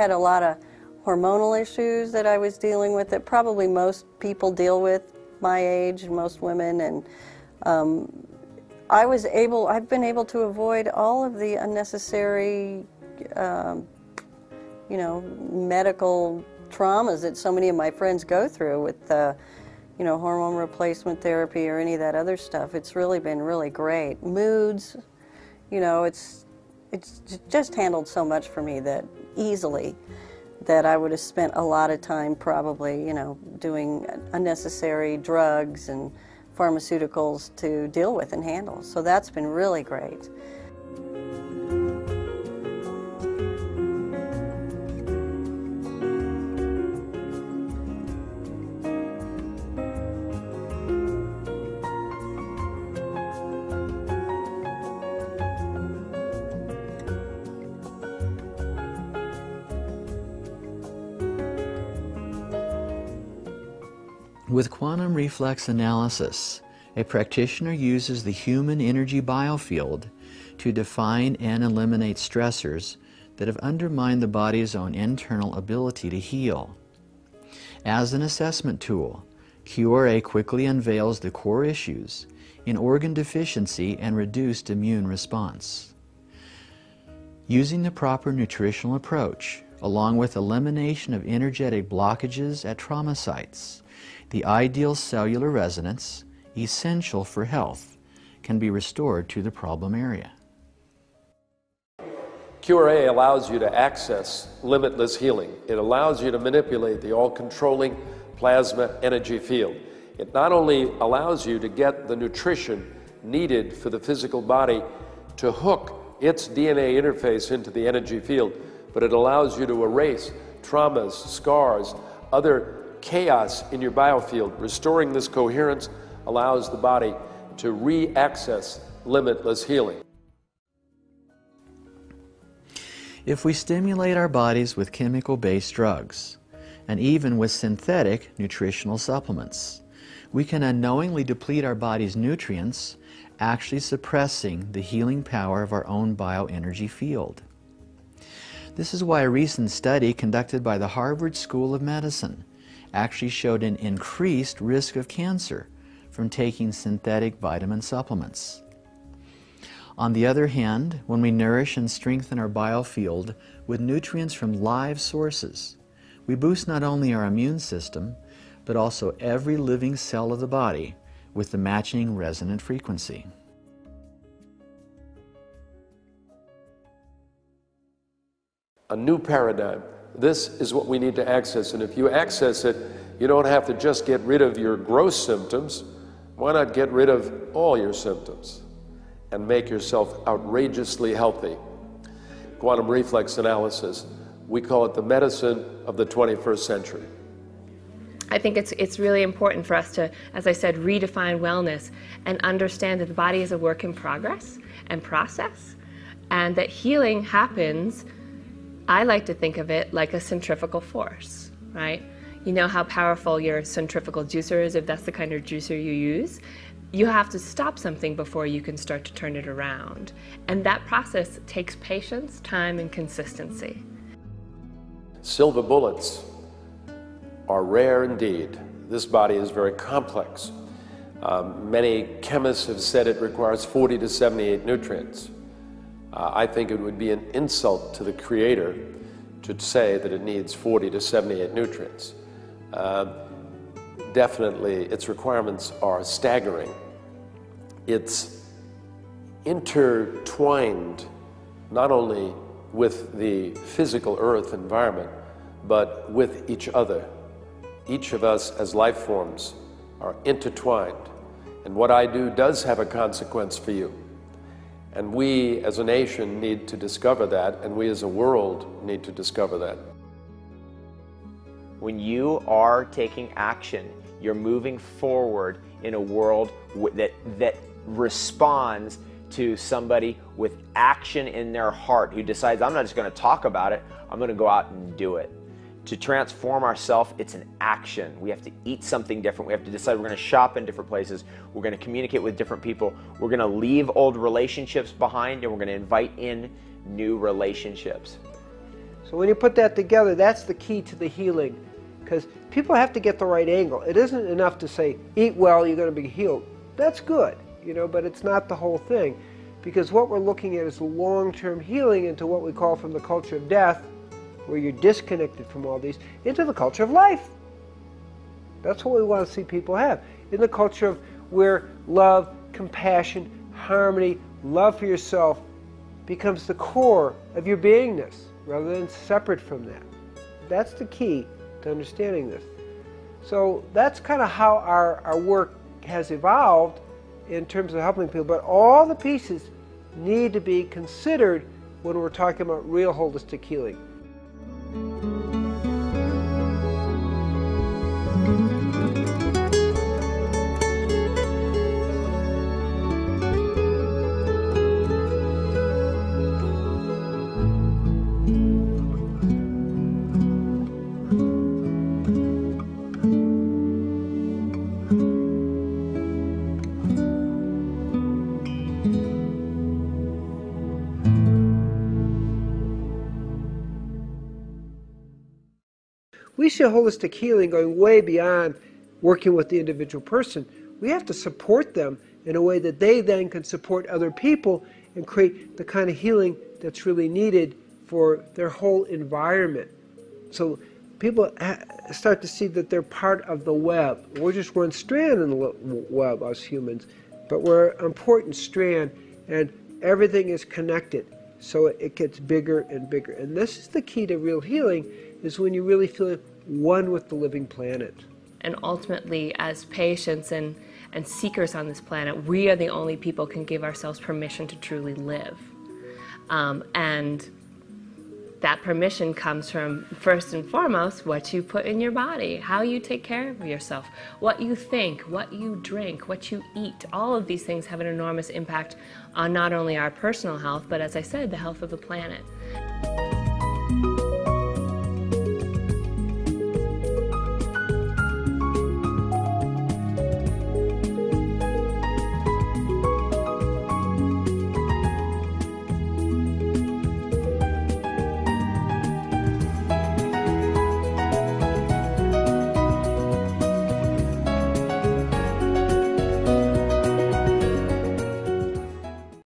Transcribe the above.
had a lot of hormonal issues that I was dealing with that probably most people deal with my age, most women, and I've been able to avoid all of the unnecessary, you know, medical traumas that so many of my friends go through with, you know, hormone replacement therapy or any of that other stuff. It's really been really great. Moods, you know, it's just handled so much for me that easily that I would have spent a lot of time probably, you know, doing unnecessary drugs and pharmaceuticals to deal with and handle. So that's been really great. With quantum reflex analysis, a practitioner uses the human energy biofield to define and eliminate stressors that have undermined the body's own internal ability to heal. As an assessment tool, QRA quickly unveils the core issues in organ deficiency and reduced immune response. Using the proper nutritional approach, along with elimination of energetic blockages at trauma sites, the ideal cellular resonance, essential for health, can be restored to the problem area. QRA allows you to access limitless healing. It allows you to manipulate the all-controlling plasma energy field. It not only allows you to get the nutrition needed for the physical body to hook its DNA interface into the energy field, but it allows you to erase traumas, scars, other chaos in your biofield. Restoring this coherence allows the body to re-access limitless healing. If we stimulate our bodies with chemical-based drugs, and even with synthetic nutritional supplements, we can unknowingly deplete our body's nutrients, actually suppressing the healing power of our own bioenergy field. This is why a recent study conducted by the Harvard School of Medicine actually showed an increased risk of cancer from taking synthetic vitamin supplements. On the other hand, when we nourish and strengthen our biofield with nutrients from live sources, we boost not only our immune system, but also every living cell of the body with the matching resonant frequency. A new paradigm. This is what we need to access, and if you access it, you don't have to just get rid of your gross symptoms. Why not get rid of all your symptoms and make yourself outrageously healthy? Quantum reflex analysis, we call it the medicine of the 21st century. I think it's really important for us to, as I said, redefine wellness and understand that the body is a work in progress and process, and that healing happens, I like to think of it like a centrifugal force, right? You know how powerful your centrifugal juicer is, if that's the kind of juicer you use. You have to stop something before you can start to turn it around. And that process takes patience, time, and consistency. Silver bullets are rare indeed. This body is very complex. Many chemists have said it requires 40 to 78 nutrients. I think it would be an insult to the Creator to say that it needs 40 to 78 nutrients. Definitely, its requirements are staggering. It's intertwined not only with the physical earth environment, but with each other. Each of us as life forms are intertwined, and what I do does have a consequence for you. And we as a nation need to discover that, and we as a world need to discover that. When you are taking action, you're moving forward in a world that responds to somebody with action in their heart, who decides, I'm not just going to talk about it, I'm going to go out and do it. To transform ourselves, it's an action. We have to eat something different. We have to decide we're going to shop in different places. We're going to communicate with different people. We're going to leave old relationships behind, and we're going to invite in new relationships. So So when you put that together, that's the key to the healing, because people have to get the right angle. It isn't enough to say, eat well, you're going to be healed. That's good, but it's not the whole thing, because what we're looking at is long-term healing into what we call from the culture of death, where you're disconnected from all these, into the culture of life. That's what we want to see people have. In the culture of where love, compassion, harmony, love for yourself becomes the core of your beingness, rather than separate from that. That's the key to understanding this. So that's kind of how our work has evolved in terms of helping people, but all the pieces need to be considered when we're talking about real holistic healing. We see holistic healing going way beyond working with the individual person. We have to support them in a way that they then can support other people and create the kind of healing that's really needed for their whole environment. So people start to see that they're part of the web. We're just one strand in the web, us humans, but we're an important strand, and everything is connected. So it gets bigger and bigger. And this is the key to real healing, is when you really feel one with the living planet. And ultimately, as patients and seekers on this planet, we are the only people can give ourselves permission to truly live. And that permission comes from, first and foremost, what you put in your body, how you take care of yourself, what you think, what you drink, what you eat. All of these things have an enormous impact on not only our personal health, but as I said, the health of the planet.